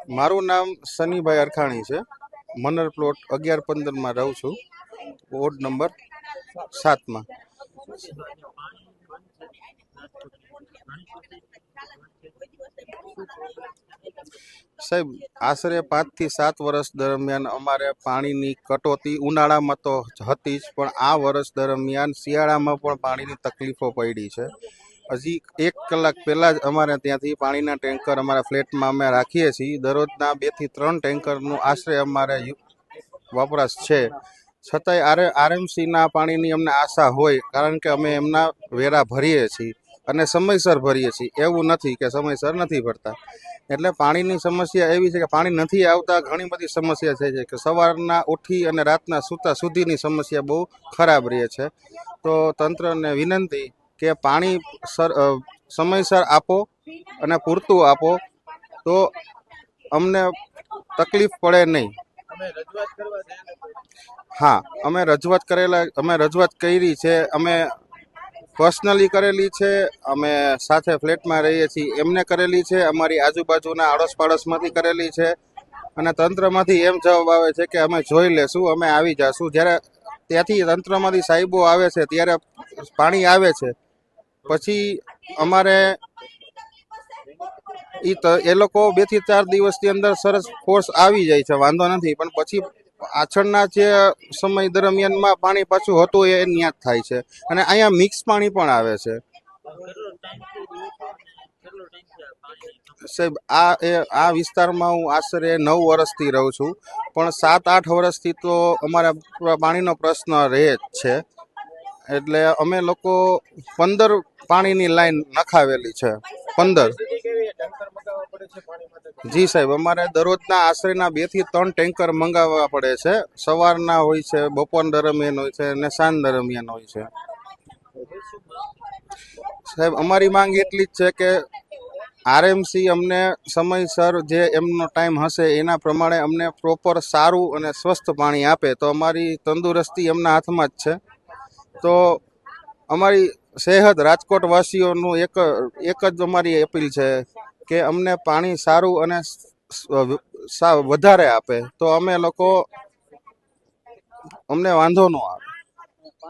મારું નામ સનીભાઈ અરખાણી છે। મનર પ્લોટ 11-15 રહું છું, વોર્ડ નંબર 7। સાહેબ, આશરે 5 થી 7 વર્ષ દરમિયાન અમારે પાણીની કટોતી ઉનાળામાં તો હતી જ, પણ આ વર્ષ દરમિયાન શિયાળામાં પણ પાણીની તકલીફો પડી છે। હજી 1 કલાક પહેલાં જ અમારે ત્યાંથી પાણીના ટેન્કર અમારા ફ્લેટમાં અમે રાખીએ છીએ। દરરોજના 2 થી 3 ટેન્કરનું આશરે અમારે વપરાશ છે। છતાંય આરએમસીના પાણીની અમને આશા હોય, કારણ કે અમે એમના વેરા ભરીએ છીએ અને સમયસર ભરીએ છીએ। એવું નથી કે સમયસર નથી ભરતા। એટલે પાણીની સમસ્યા એવી છે કે પાણી નથી આવતા ઘણી બધી સમસ્યા છે કે સવારના ઉઠી અને રાતના સૂતા સુધીની સમસ્યા બહુ ખરાબ રહે છે। તો તંત્રને વિનંતી કે પાણી સમયસર આપો અને પૂરતું આપો, તો અમને તકલીફ પડે નહીં। હા, અમે રજૂઆત કરી છે। અમે પર્સનલી કરેલી છે, અમે સાથે ફ્લેટમાં રહીએ છીએ એમને કરેલી છે, અમારી આજુબાજુના આડોશ પાડોશમાંથી કરેલી છે, અને તંત્રમાંથી એમ જવાબ આવે છે કે અમે જોઈ લેશું, અમે આવી જશું। જ્યારે ત્યાંથી તંત્રમાંથી સાહેબો આવે છે ત્યારે પાણી આવે છે, પછી અમારે એ લોકો 2 થી 4 દિવસની અંદર સરસ ફોર્સ આવી જાય છે, વાંધો નથી, પણ પછી પાછળના જે સમય દરમિયાનમાં પાણી પાછું હતું એ ન્યાત થાય છે, અને અહીંયા મિક્સ પાણી પણ આવે છે। સાહેબ, આ વિસ્તારમાં હું આશરે 9 વર્ષથી રહું છું, પણ 7-8 વર્ષથી તો અમારા પાણીનો પ્રશ્ન રહે જ છે। એટલે અમે લોકો 15 પાણીની લાઈન નખાવેલી છે। 15। જી સાહેબ, અમારે દરરોજના આશરેના 2 થી 3 ટેન્કર મંગાવવા પડે છે। સવારના હોય છે, બપોર દરમિયાન હોય છે અને સાંજ દરમિયાન હોય છે। સાહેબ, અમારી માંગ એટલી જ છે કે આરએમસી અમને સમયસર જે એમનો ટાઈમ હશે એના પ્રમાણે અમને પ્રોપર સારું અને સ્વસ્થ પાણી આપે તો અમારી તંદુરસ્તી એમના હાથમાં જ છે। તો અમારી સેહત રાજકોટ વાસીઓનું એક જ અમારી અપીલ છે કે અમને પાણી સારું અને વધારે આપે તો અમને વાંધો ન આવે।